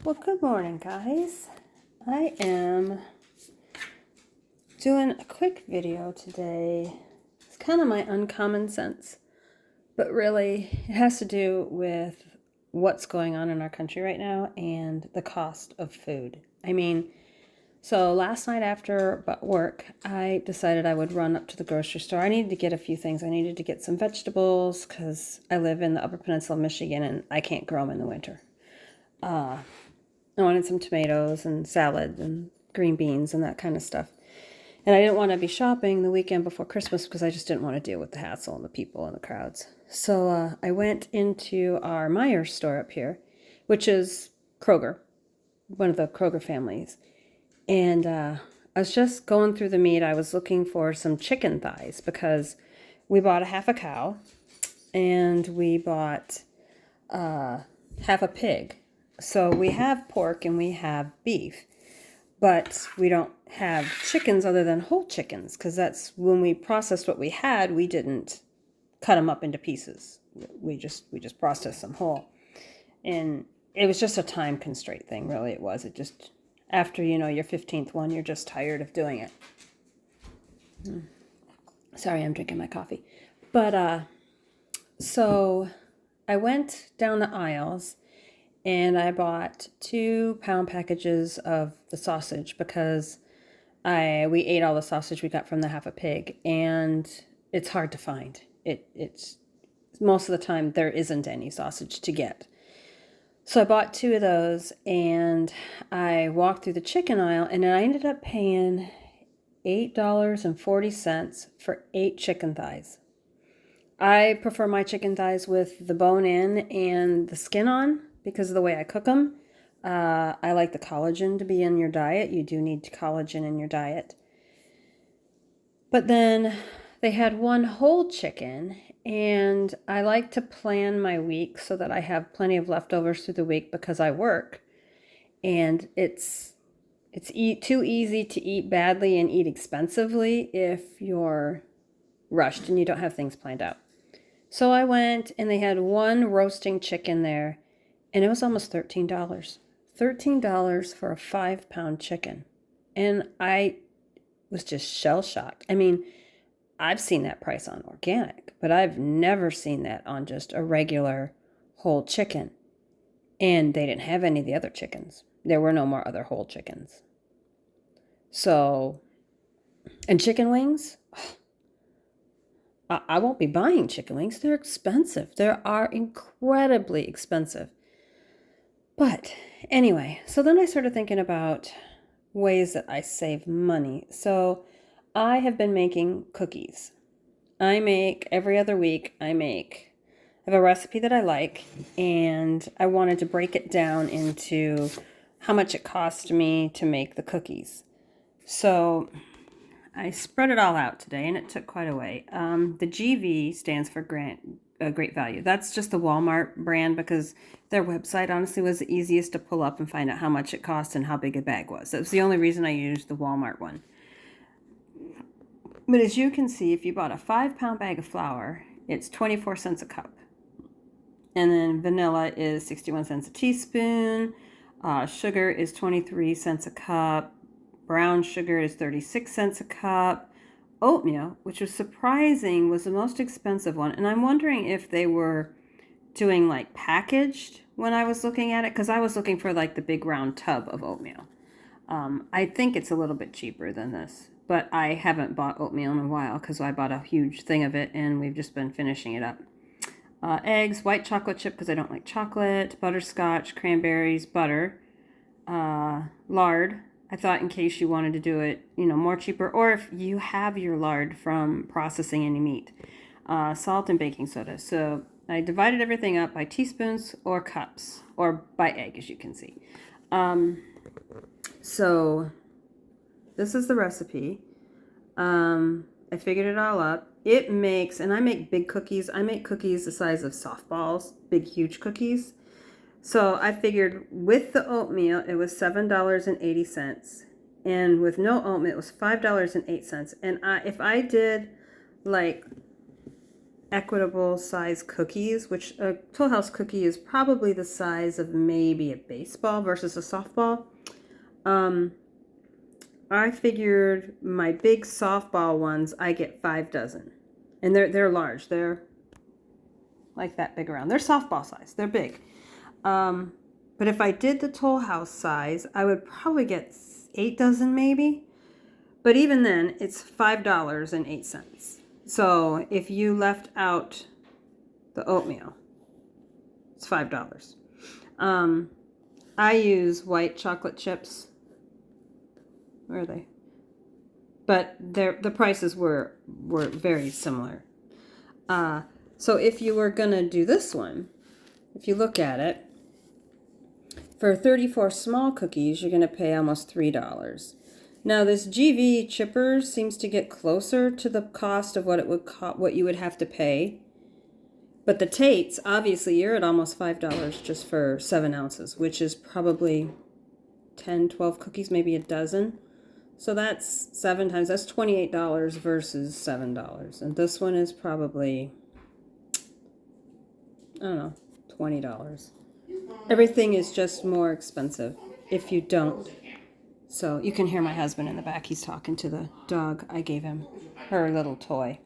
Well, good morning, guys. I am doing a quick video today. It's kind of my uncommon sense, but really it has to do with what's going on in our country right now and the cost of food. So last night after work, I decided I would run up to the grocery store. I needed to get a few things. I needed to get some vegetables because I live in the Upper Peninsula of Michigan and I can't grow them in the winter. I wanted some tomatoes and salad and green beans and that kind of stuff. And I didn't want to be shopping the weekend before Christmas because I just didn't want to deal with the hassle and the people and the crowds. So I went into our Meijer store up here, which is Kroger, one of the Kroger families. And I was just going through the meat. I was looking for some chicken thighs because we bought a half a cow and we bought half a pig. So we have pork and we have beef, but we don't have chickens other than whole chickens because that's when we processed what we had, we didn't cut them up into pieces. We just processed them whole. And it was just a time constraint thing, really it was. It just, after, your 15th one, you're just tired of doing it. Sorry, I'm drinking my coffee. But, so I went down the aisles and I bought 2-pound packages of the sausage because we ate all the sausage we got from the half a pig, and it's hard to find. It's most of the time there isn't any sausage to get. So I bought 2 of those, and I walked through the chicken aisle, and I ended up paying $8.40 for 8 chicken thighs. I prefer my chicken thighs with the bone in and the skin on because of the way I cook them. I like the collagen to be in your diet. You do need collagen in your diet. But then they had 1 whole chicken, and I like to plan my week so that I have plenty of leftovers through the week because I work. And it's too easy to eat badly and eat expensively if you're rushed and you don't have things planned out. So I went and they had 1 roasting chicken there, and it was almost $13. $13 for a 5-pound chicken. And I was just shell-shocked. I've seen that price on organic, but I've never seen that on just a regular whole chicken. And they didn't have any of the other chickens. There were no more other whole chickens. So, and chicken wings? I won't be buying chicken wings. They're expensive. They are incredibly expensive. But anyway, so then I started thinking about ways that I save money. So I have been making cookies. Every other week, I have a recipe that I like, and I wanted to break it down into how much it cost me to make the cookies. So I spread it all out today, and it took quite a way. The GV stands for Great Value. That's just the Walmart brand because their website honestly was the easiest to pull up and find out how much it cost and how big a bag was. That was the only reason I used the Walmart one. But as you can see, if you bought a 5-pound bag of flour, it's 24 cents a cup. And then vanilla is 61 cents a teaspoon. Sugar is 23 cents a cup. Brown sugar is 36 cents a cup. Oatmeal, which was surprising, was the most expensive one. And I'm wondering if they were doing like packaged when I was looking at it, because I was looking for like the big round tub of oatmeal. I think it's a little bit cheaper than this, but I haven't bought oatmeal in a while because I bought a huge thing of it and we've just been finishing it up. Eggs, white chocolate chip because I don't like chocolate, butterscotch, cranberries, butter, lard. I thought in case you wanted to do it, more cheaper, or if you have your lard from processing any meat, salt and baking soda. So I divided everything up by teaspoons or cups, or by egg, as you can see. So this is the recipe. I figured it all up. And I make big cookies. I make cookies the size of softballs, big, huge cookies. So I figured with the oatmeal, it was $7.80. And with no oatmeal, it was $5.08. And if I did like equitable size cookies, which a Toll House cookie is probably the size of maybe a baseball versus a softball. I figured my big softball ones, I get 5 dozen. And they're large. They're like that big around. They're softball size. They're big. But if I did the Toll House size, I would probably get 8 dozen maybe. But even then, it's $5.08. So if you left out the oatmeal, it's $5. I use white chocolate chips. Where are they? But the prices were very similar. So if you were going to do this one, if you look at it, for 34 small cookies, you're going to pay almost $3. Now this GV chipper seems to get closer to the cost of what it would what you would have to pay. But the Tates, obviously, you're at almost $5 just for 7 ounces, which is probably 10, 12 cookies, maybe a dozen. So that's 7 times, that's $28 versus $7. And this one is probably, I don't know, $20. Everything is just more expensive if you don't. So you can hear my husband in the back. He's talking to the dog. I gave him her little toy.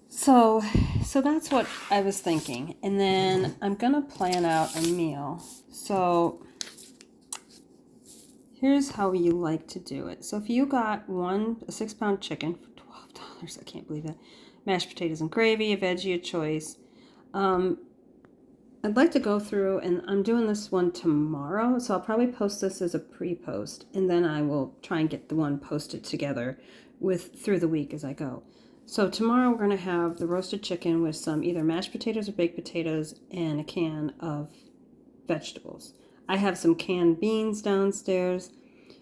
So that's what I was thinking. And then I'm going to plan out a meal. So here's how you like to do it. So if you got a 6-pound chicken for $12, I can't believe that. Mashed potatoes and gravy, a veggie of choice. I'd like to go through, and I'm doing this one tomorrow, so I'll probably post this as a pre-post, and then I will try and get the one posted together through the week as I go. So tomorrow we're going to have the roasted chicken with some either mashed potatoes or baked potatoes and a can of vegetables. I have some canned beans downstairs.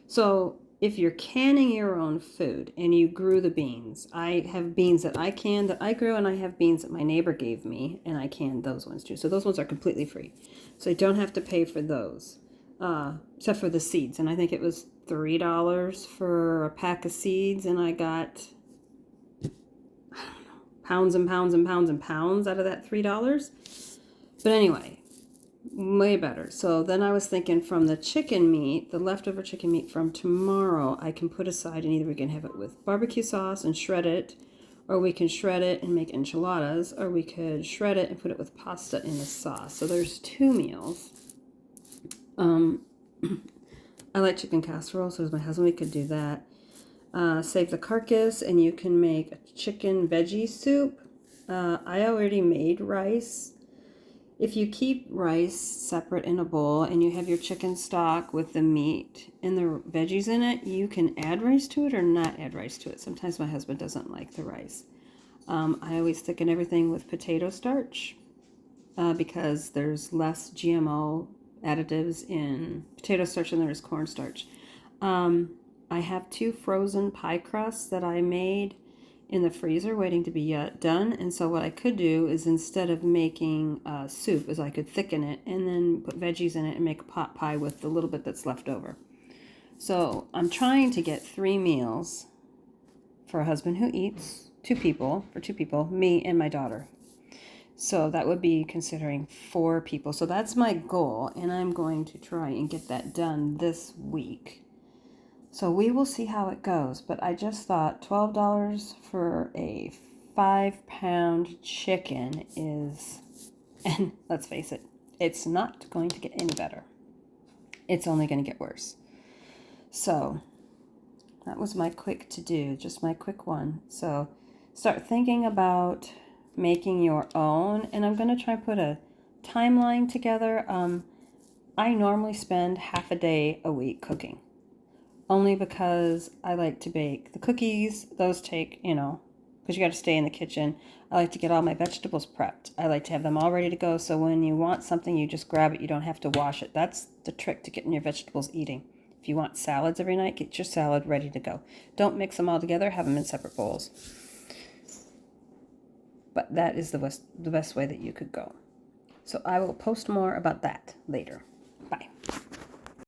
So if you're canning your own food and you grew the beans, I have beans that I canned that I grew, and I have beans that my neighbor gave me, and I canned those ones too. So those ones are completely free. So you don't have to pay for those, except for the seeds. And I think it was $3 for a pack of seeds, and I got, I don't know, pounds and pounds and pounds and pounds out of that $3. But anyway, way better. So then I was thinking from the chicken meat, the leftover chicken meat from tomorrow, I can put aside, and either we can have it with barbecue sauce and shred it, or we can shred it and make enchiladas, or we could shred it and put it with pasta in the sauce. So there's 2 meals. I like chicken casserole, so does my husband. We could do that. Save the carcass, and you can make a chicken veggie soup. I already made rice. If you keep rice separate in a bowl and you have your chicken stock with the meat and the veggies in it, you can add rice to it or not add rice to it. Sometimes my husband doesn't like the rice. I always thicken everything with potato starch because there's less GMO additives in potato starch than there is cornstarch. I have 2 frozen pie crusts that I made in the freezer waiting to be done, and so what I could do is, instead of making soup, is I could thicken it and then put veggies in it and make a pot pie with the little bit that's left over. So I'm trying to get 3 meals for a husband who eats, 2 people, me and my daughter. So that would be considering 4 people. So that's my goal, and I'm going to try and get that done this week. So we will see how it goes, but I just thought $12 for a 5-pound chicken is, and let's face it, it's not going to get any better. It's only going to get worse. So that was my quick to-do, just my quick one. So start thinking about making your own, and I'm going to try and put a timeline together. I normally spend half a day a week cooking. Only because I like to bake the cookies. Those take, because you got to stay in the kitchen. I like to get all my vegetables prepped. I like to have them all ready to go, so when you want something, you just grab it. You don't have to wash it. That's the trick to getting your vegetables eating. If you want salads every night, get your salad ready to go. Don't mix them all together. Have them in separate bowls. But that is the best way that you could go. So I will post more about that later.